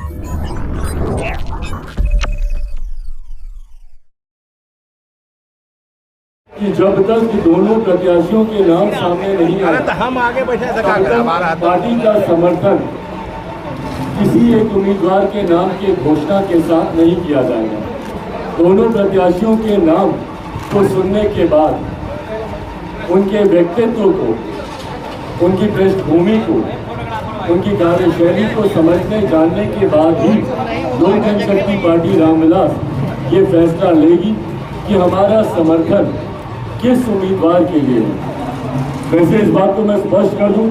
कि जब तक दोनों प्रत्याशियों के नाम सामने नहीं आए तो हम आगे बैठे पार्टी का समर्थन किसी एक उम्मीदवार के नाम की घोषणा के साथ नहीं किया जाएगा। दोनों प्रत्याशियों के नाम को सुनने के बाद, उनके व्यक्तित्व को, उनकी पृष्ठभूमि को, उनकी कार्यशैली को समझने जानने के बाद ही लोक जनशक्ति पार्टी रामविलास ये फैसला लेगी कि हमारा समर्थन किस उम्मीदवार के लिए है। वैसे इस बात को मैं स्पष्ट कर दूं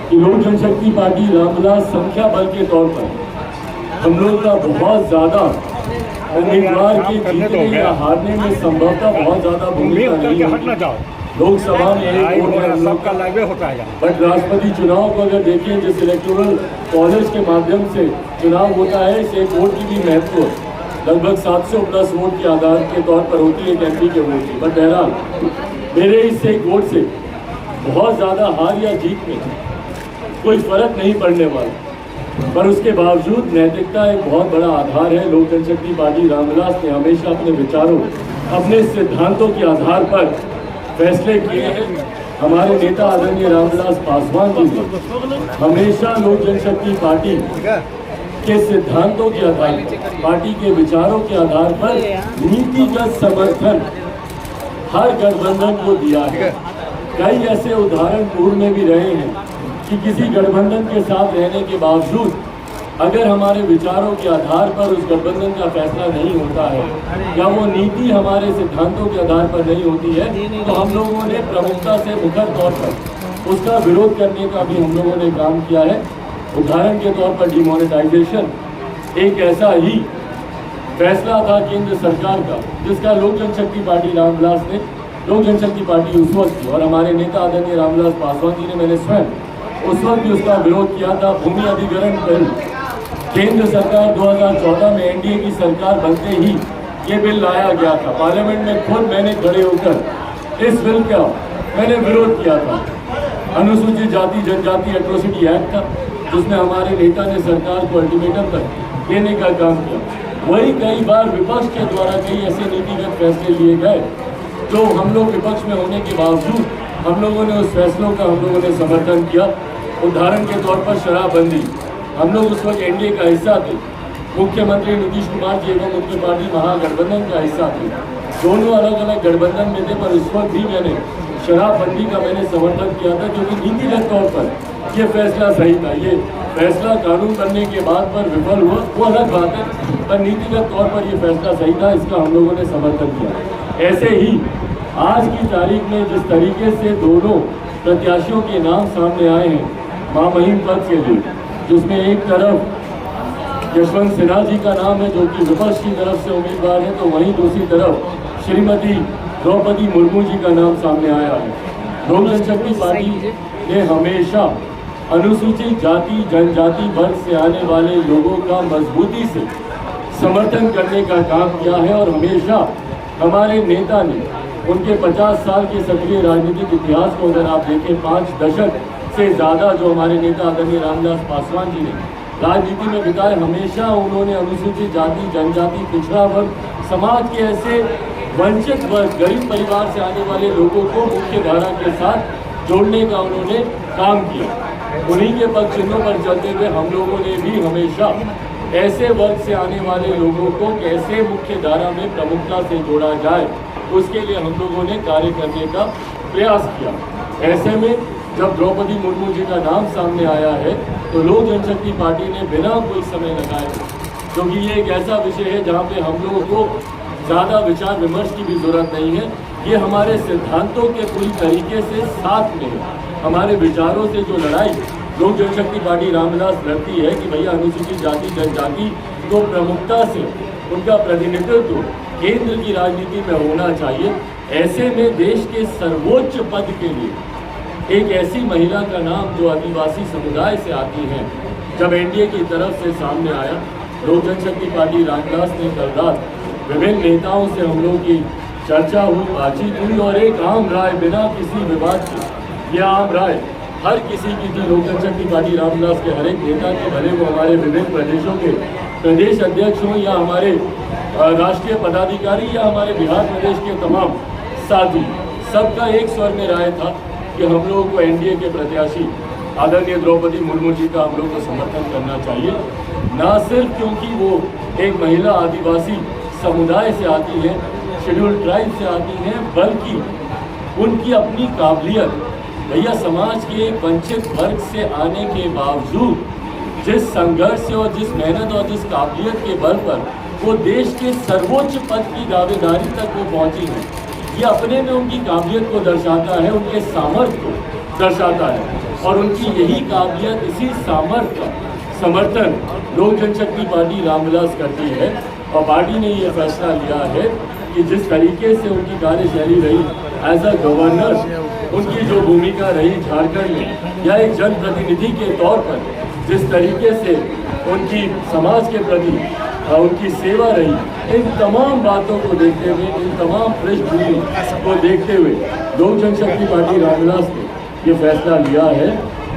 कि लोक जनशक्ति पार्टी रामविलास संख्या बल के तौर पर हम लोग का बहुत ज्यादा उम्मीदवार के जीतने या हारने में संभवतः बहुत ज्यादा भूमिका नहीं है। लोकसभा में एक वोट है हम लोग का, बट राष्ट्रपति चुनाव को अगर देखें, जिस इलेक्टोरल कॉलेज के माध्यम से चुनाव होता है, इस एक वोट की भी महत्व लगभग 700 प्लस वोट के आधार के तौर पर होती है एमपी के वोट की। बट बहरहाल मेरे इस एक वोट से बहुत ज़्यादा हार या जीत में कोई फर्क नहीं पड़ने वाला, पर उसके बावजूद नैतिकता एक बहुत बड़ा आधार है। लोक जनशक्ति पार्टी रामविलास ने हमेशा अपने विचारों, अपने सिद्धांतों के आधार पर फैसले किए हैं। हमारे नेता आदरणीय रामविलास पासवान जी ने हमेशा लोक जनशक्ति पार्टी के सिद्धांतों के आधार पर, पार्टी के विचारों के आधार पर नीतिगत समर्थन हर गठबंधन को दिया है। कई ऐसे उदाहरण पूर्व में भी रहे हैं कि किसी गठबंधन के साथ रहने के बावजूद अगर हमारे विचारों के आधार पर उस गठबंधन का फैसला नहीं होता है या वो नीति हमारे सिद्धांतों के आधार पर नहीं होती है, तो हम लोगों ने प्रमुखता से मुखर तौर पर उसका विरोध करने का भी हम लोगों ने काम किया है। उदाहरण के तौर पर डिमोनेटाइजेशन एक ऐसा ही फैसला था केंद्र सरकार का, जिसका लोक जनशक्ति पार्टी रामविलास ने, लोक जनशक्ति पार्टी उस वक्त और हमारे नेता आदरणीय रामविलास पासवान जी ने, मैंने स्वयं उस वक्त भी उसका विरोध किया था। भूमि अधिग्रहण बिल केंद्र सरकार 2014 में एनडीए की सरकार बनते ही ये बिल लाया गया था। पार्लियामेंट में खुद मैंने खड़े होकर इस बिल का मैंने विरोध किया था। अनुसूचित जाति जनजाति एट्रोसिटी एक्ट था, जिसमें हमारे नेता ने सरकार को अल्टीमेटम तक देने का काम किया। वही कई बार विपक्ष के द्वारा कई ऐसे नीतिगत फैसले लिए गए जो हम लोग विपक्ष में होने के बावजूद हम लोगों ने उस फैसलों का हम लोगों ने समर्थन किया। उदाहरण के तौर पर शराबबंदी, हम लोग उस वक्त एनडीए का हिस्सा थे, मुख्यमंत्री नीतीश कुमार जी एवं मुख्य पार्टी महागठबंधन का हिस्सा थे, दोनों अलग अलग गठबंधन में थे, पर उस वक्त भी मैंने शराबबंदी का मैंने समर्थन किया था, क्योंकि नीतिगत तौर पर ये फैसला सही था। ये फैसला कानून बनने के बाद पर विफल हुआ, वो अलग बात है, पर नीतिगत तौर पर ये फैसला सही था, इसका हम लोगों ने समर्थन किया। ऐसे ही आज की तारीख में जिस तरीके से दोनों प्रत्याशियों के नाम सामने आए हैं महामहिम पद के लिए, जिसमें एक तरफ यशवंत सिन्हा जी का नाम है जो कि विपक्ष की तरफ से उम्मीदवार है, तो वहीं दूसरी तरफ श्रीमती द्रौपदी मुर्मू जी का नाम सामने आया है। लोक जनशक्ति पार्टी ने हमेशा अनुसूचित जाति जनजाति वर्ग से आने वाले लोगों का मजबूती से समर्थन करने का काम किया है, और हमेशा हमारे नेता ने उनके 50 साल के सक्रिय राजनीतिक इतिहास को अगर आप देखें, 5 दशक से ज़्यादा जो हमारे नेता आदरणीय रामविलास पासवान जी ने राजनीति में बिताए, हमेशा उन्होंने अनुसूचित जाति जनजाति पिछड़ा वर्ग समाज के ऐसे वंचित वर्ग गरीब परिवार से आने वाले लोगों को मुख्य धारा के साथ जोड़ने का उन्होंने काम किया। उन्हीं के पद चिन्हों पर चलते हुए हम लोगों ने भी हमेशा ऐसे वर्ग से आने वाले लोगों को कैसे मुख्य धारा में प्रमुखता से जोड़ा जाए, उसके लिए हम लोगों ने कार्य करने का प्रयास किया। ऐसे में जब द्रौपदी मुर्मू जी का नाम सामने आया है, तो लोक जनशक्ति पार्टी ने बिना कोई समय लगाए, क्योंकि ये एक ऐसा विषय है जहाँ पे हम लोगों को ज़्यादा विचार विमर्श की भी जरूरत नहीं है, ये हमारे सिद्धांतों के पूरी तरीके से साथ में है। हमारे विचारों से जो लड़ाई लोक जनशक्ति पार्टी रामविलास लड़ती है कि भैया अनुसूचित जाति जनजाति को प्रमुखता से उनका प्रतिनिधित्व केंद्र की राजनीति में होना चाहिए। ऐसे में देश के सर्वोच्च पद के लिए एक ऐसी महिला का नाम जो आदिवासी समुदाय से आती हैं, जब एनडीए की तरफ से सामने आया, लोक जनशक्ति पार्टी रामविलास ने कल रात विभिन्न नेताओं से हम लोग की चर्चा हुई, बातचीत हुई, और एक आम राय बिना किसी विवाद के, यह आम राय हर किसी की थी। लोक जनशक्ति पार्टी रामविलास के हर एक नेता के, भले वो हमारे विभिन्न प्रदेशों के प्रदेश अध्यक्ष हों या हमारे राष्ट्रीय पदाधिकारी या हमारे बिहार प्रदेश के तमाम साथी, सबका एक स्वर में राय था कि हम लोगों को एनडीए के प्रत्याशी आदरणीय द्रौपदी मुर्मू जी का हम लोग को समर्थन करना चाहिए। ना सिर्फ क्योंकि वो एक महिला आदिवासी समुदाय से आती है, शेड्यूल्ड ट्राइब से आती हैं, बल्कि उनकी अपनी काबिलियत, भैया समाज के एक वंचित वर्ग से आने के बावजूद जिस संघर्ष से और जिस मेहनत और जिस काबिलियत के बल पर वो देश के सर्वोच्च पद की दावेदारी तक वो पहुंची है, ये अपने में उनकी काबिलियत को दर्शाता है, उनके सामर्थ्य को दर्शाता है। और उनकी यही काबिलियत, इसी सामर्थ्य का समर्थन लोक जनशक्ति पार्टी रामविलास करती है। और पार्टी ने ये फैसला लिया है कि जिस तरीके से उनकी कार्यशैली रही एज अ गवर्नर, उनकी जो भूमिका रही झारखंड में या एक जनप्रतिनिधि के तौर पर जिस तरीके से उनकी समाज के प्रति उनकी सेवा रही, इन तमाम बातों को देखते हुए, इन तमाम पृष्ठभूमि को देखते हुए लोक जनशक्ति पार्टी रामविलास ने ये फैसला लिया है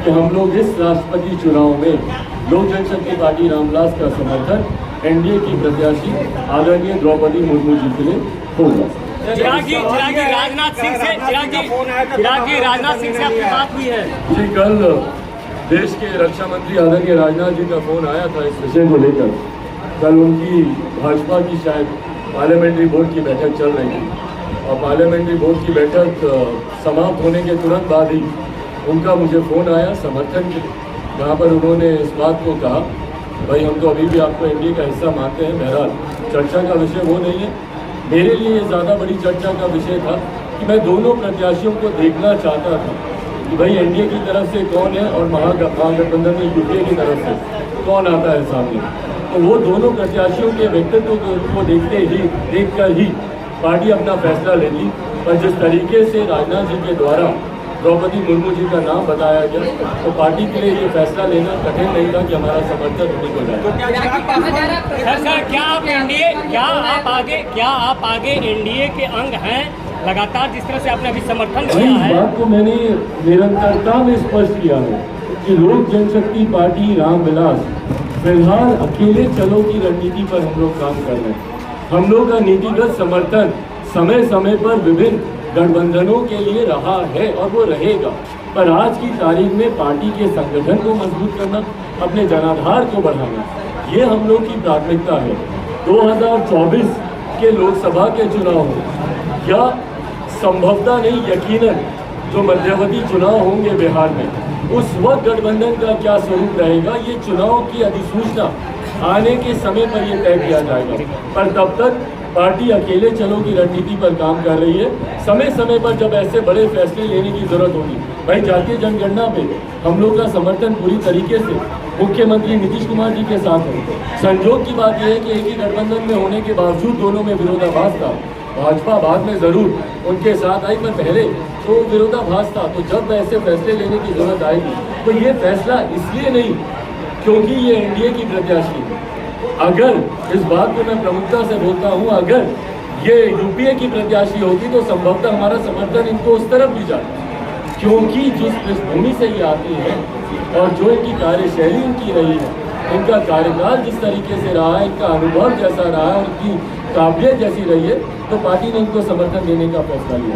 कि हम लोग इस राष्ट्रपति चुनाव में लोक जनशक्ति पार्टी रामविलास का समर्थन एनडीए की प्रत्याशी आदरणीय द्रौपदी मुर्मू जी के लिए होगा। चिरागी राजनाथ सिंह से आपकी बात हुई है जी? कल देश के रक्षा मंत्री आदरणीय राजनाथ जी का फोन आया था इस विषय को लेकर। कल उनकी भाजपा की शायद पार्लियामेंट्री बोर्ड की बैठक चल रही थी और पार्लियामेंट्री बोर्ड की बैठक समाप्त होने के तुरंत बाद ही उनका मुझे फ़ोन आया समर्थन के, जहाँ पर उन्होंने इस बात को कहा, भाई हम तो अभी भी आपको एनडीए का हिस्सा मानते हैं। बहरहाल चर्चा का विषय वो नहीं है। मेरे लिए ये ज़्यादा बड़ी चर्चा का विषय था कि मैं दोनों प्रत्याशियों को देखना चाहता था कि भाई एनडीए की तरफ से कौन है और महागठबंधन में यूपीए की तरफ से कौन आता है सामने। तो वो दोनों प्रत्याशियों के व्यक्तित्व को देखकर ही पार्टी अपना फैसला लेती। पर जिस तरीके से राजनाथ जी के द्वारा द्रौपदी मुर्मू जी का नाम बताया गया, तो पार्टी के लिए ये फैसला लेना कठिन नहीं था कि हमारा समर्थन उन्हीं को जाए। सर, क्या आप आगे एनडीए के अंग हैं लगातार, जिस तरह से आपने अभी समर्थन किया है? इस बात को मैंने निरंतरता में स्पष्ट किया है कि लोक जनशक्ति पार्टी रामविलास फिलहाल अकेले चलो की रणनीति पर हम लोग काम कर रहे हैं। हम लोग का नीतिगत समर्थन समय समय पर विभिन्न गठबंधनों के लिए रहा है और वो रहेगा। पर आज की तारीख में पार्टी के संगठन को मजबूत करना, अपने जनाधार को बढ़ाना, ये हम लोग की प्राथमिकता है। 2024 के लोकसभा के चुनाव हो या संभवतः नहीं, यकीनन जो मध्यवर्ती चुनाव होंगे बिहार में, उस वक्त गठबंधन का क्या स्वरूप रहेगा, ये चुनाव की अधिसूचना आने के समय पर ये तय किया जाएगा। पर तब तक पार्टी अकेले चलो की रणनीति पर काम कर रही है। समय समय पर जब ऐसे बड़े फैसले लेने की जरूरत होगी, भाई जातीय जनगणना पे हम लोग का समर्थन पूरी तरीके से मुख्यमंत्री नीतीश कुमार जी के साथ है। संजोग की बात यह है कि एक ही गठबंधन में होने के बावजूद दोनों में विरोधाभास था। भाजपा बाद में जरूर उनके साथ आई, पर पहले तो विरोधाभास था। तो जब ऐसे फैसले लेने की जरूरत आएगी तो ये फैसला इसलिए नहीं क्योंकि ये एनडीए की प्रत्याशी है। अगर इस बात को मैं प्रमुखता से बोलता हूँ, अगर ये यूपीए की प्रत्याशी होती तो संभवतः हमारा समर्थन इनको उस तरफ भी जाता, क्योंकि जिस पृष्ठभूमि से ये आती है और जो इनकी कार्यशैली इनकी रही है, इनका कार्यकाल जिस तरीके से रहा है, इनका अनुभव जैसा रहा है, इनकी काबिलियत जैसी रही है, तो पार्टी ने इनको समर्थन देने का फैसला लिया।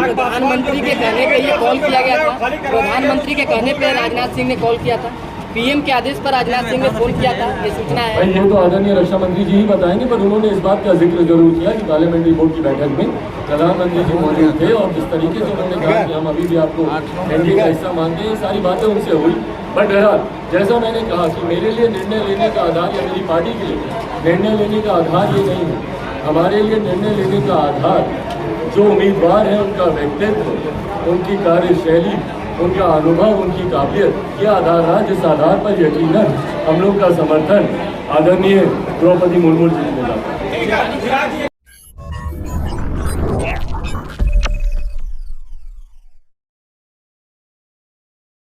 प्रधानमंत्री के कहने पे ये कॉल किया गया था। प्रधानमंत्री के कहने पे राजनाथ सिंह ने कॉल किया था। पीएम के आदेश पर राजनाथ सिंह ने फोन किया था, ये सूचना है। भाई ये तो आदरणीय रक्षा मंत्री जी ही बताएंगे, पर उन्होंने इस बात का जिक्र जरूर किया कि पार्लियामेंट्री बोर्ड की बैठक में प्रधानमंत्री जी मौजूद थे और जिस तरीके से उन्होंने कहा कि हम अभी भी आपको एनडीए का हिस्सा मानते हैं, सारी बातें उनसे हुई। बट बहरहाल जैसा मैंने कहा कि मेरे लिए निर्णय लेने का आधार या मेरी पार्टी के लिए निर्णय लेने का आधार ये नहीं है। हमारे लिए निर्णय लेने का आधार जो उम्मीदवार है उनका व्यक्तित्व, उनकी कार्यशैली, उनका अनुभव, उनकी काबिलियत, ये आधार रहा जिस आधार पर यकीनन हम लोग का समर्थन आदरणीय द्रौपदी मुर्मू जी ने मिला।